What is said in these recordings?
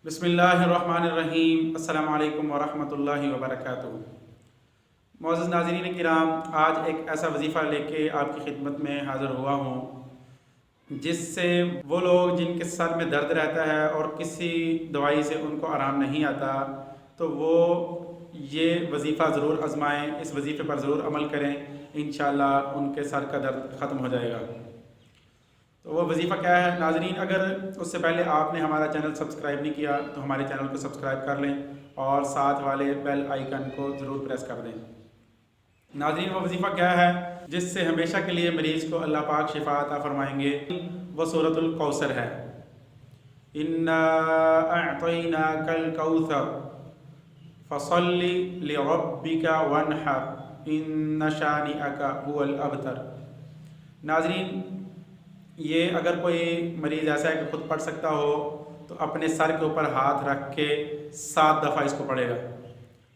बिस्मिल्लाहिर्रहमानिर्रहीम। अस्सलामु अलैकुम वरहमतुल्लाहि वबरकातुहू। मुअज़्ज़िज़ नाज़रीन किराम, आज एक ऐसा वजीफ़ा लेके आपकी खिदमत में हाज़िर हुआ हूँ जिससे वो लोग जिनके सर में दर्द रहता है और किसी दवाई से उनको आराम नहीं आता, तो वो ये वजीफ़ा ज़रूर आज़माएँ, इस वजीफ़े पर ज़रूर अमल करें। इंशाअल्लाह उनके सर का दर्द ख़त्म हो जाएगा। तो वो वजीफ़ा क्या है नाज़रीन, अगर उससे पहले आपने हमारा चैनल सब्सक्राइब नहीं किया तो हमारे चैनल को सब्सक्राइब कर लें और साथ वाले बेल आइकन को ज़रूर प्रेस कर दें। नाज़रीन, वो वजीफ़ा क्या है जिससे हमेशा के लिए मरीज़ को अल्लाह पाक शिफा अता फरमाएंगे, वो सूरतुल कौसर है। इन्ना अअतैनाकल कौसर फसल्लि लिरब्बिका वन्हर इन्न शानिअका हुवल अबतर। नाज़रीन, ये अगर कोई मरीज़ ऐसा है कि खुद पढ़ सकता हो तो अपने सर के ऊपर हाथ रख के 7 दफ़ा इसको पढ़ेगा।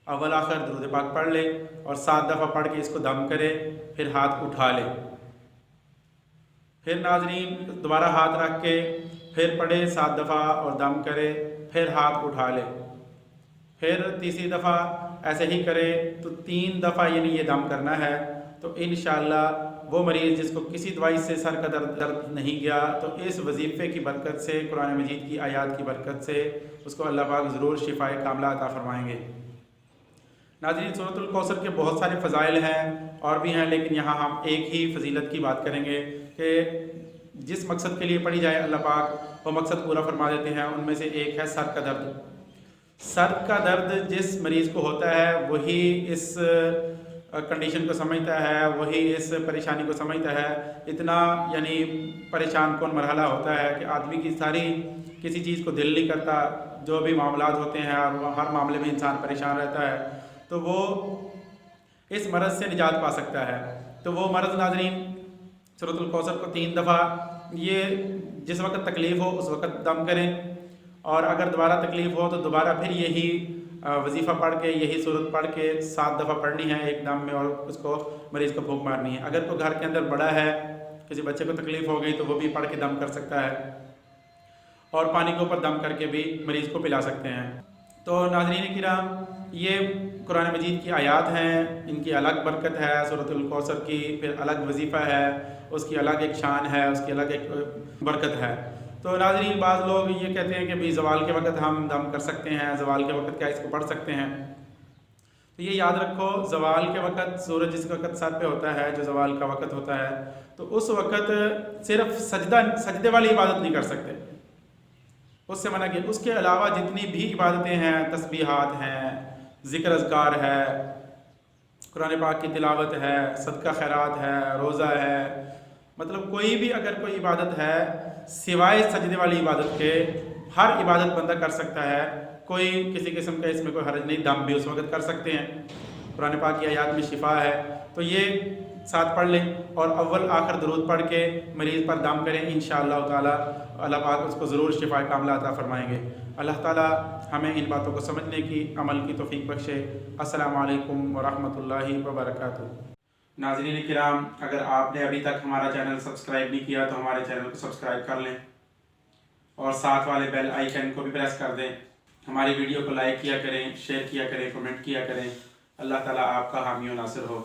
अव्वल आखिर दुरूद पाक पढ़ ले और 7 दफ़ा पढ़ के इसको दम करे, फिर हाथ उठा ले। फिर नाज़रीन दोबारा हाथ रख के फिर पढ़े 7 दफ़ा और दम करे, फिर हाथ उठा ले। फिर तीसरी दफ़ा ऐसे ही करे तो 3 दफ़ा यानी ये दम करना है। तो इंशाअल्लाह वो मरीज़ जिसको किसी दवाई से सर का दर्द नहीं गया, तो इस वजीफ़े की बरकत से, कुरान मजीद की आयत की बरकत से उसको अल्लाह पाक ज़रूर शिफाए कामला अता फरमाएंगे। नाज़रीन, सूरतुल कौसर के बहुत सारे फ़ज़ाइल हैं और भी हैं, लेकिन यहाँ हम एक ही फ़जीलत की बात करेंगे कि जिस मकसद के लिए पढ़ी जाए अल्लाह पाक वो मकसद पूरा फरमा देते हैं। उनमें से एक है सर का दर्द। सर का दर्द जिस मरीज़ को होता है वही इस कंडीशन को समझता है, वही इस परेशानी को समझता है। इतना यानी परेशान कौन मरहला होता है कि आदमी की सारी किसी चीज़ को दिल नहीं करता, जो भी मामलात होते हैं और हर मामले में इंसान परेशान रहता है, तो वो इस मरज़ से निजात पा सकता है। तो वो मरज़ नाज़रीन सूरतुल कौसर को 3 दफ़ा ये जिस वक्त तकलीफ़ हो उस वक्त दम करें, और अगर दोबारा तकलीफ़ हो तो दोबारा फिर यही वजीफ़ा पढ़ के, यही सूरत पढ़ के 7 दफ़ा पढ़नी है एक दम में और उसको मरीज़ को फूंक मारनी है। अगर कोई घर के अंदर बड़ा है, किसी बच्चे को तकलीफ़ हो गई तो वो भी पढ़ के दम कर सकता है और पानी के ऊपर दम करके भी मरीज़ को पिला सकते हैं। तो नाज़रीन किराम, ये कुरान मजीद की आयत हैं, इनकी अलग बरकत है सूरतुल कौसर की, फिर अलग वजीफ़ा है, उसकी अलग एक शान है, उसकी अलग एक बरकत है। तो नाज़रीन, बाज़ लोग ये कहते हैं कि भाई ज़वाल के वक़्त हम दम कर सकते हैं, ज़वाल के वक़्त क्या इसको पढ़ सकते हैं? तो ये याद रखो, ज़वाल के वक़्त सूरज जिस वक़्त सर पे होता है, जो ज़वाल का वक़्त होता है, तो उस वक़्त सिर्फ सजदे वाली इबादत नहीं कर सकते, उससे मना किया। उसके अलावा जितनी भी इबादतें हैं, तस्बीहात हैं, ज़िक्र अज़कार है, कुरान पाक की तिलावत है, सदका खैरात है, रोज़ा है, मतलब कोई भी अगर कोई इबादत है सिवाय सजदे वाली इबादत के, हर इबादत बंदा कर सकता है। कोई किसी किस्म का इसमें कोई हर्ज नहीं, दम भी उस वक्त कर सकते हैं। कुरान पाक की आयत में शिफा है, तो ये साथ पढ़ लें और अव्वल आखिर दुरूद पढ़ के मरीज़ पर दम करें। इंशाअल्लाह ताला अल्लाह पाक उसको ज़रूर शिफा कामला अता फरमाएंगे। अल्लाह ताला हमें इन बातों को समझने की, अमल की तौफीक बख्शे। अस्सलामु अलैकुम वरहमतुल्लाहि वबरकातुहू। नाज़रीन किराम, अगर आपने अभी तक हमारा चैनल सब्सक्राइब नहीं किया तो हमारे चैनल को सब्सक्राइब कर लें और साथ वाले बेल आइकन को भी प्रेस कर दें। हमारी वीडियो को लाइक किया करें, शेयर किया करें, कमेंट किया करें। अल्लाह ताला आपका हामी व नासिर हो।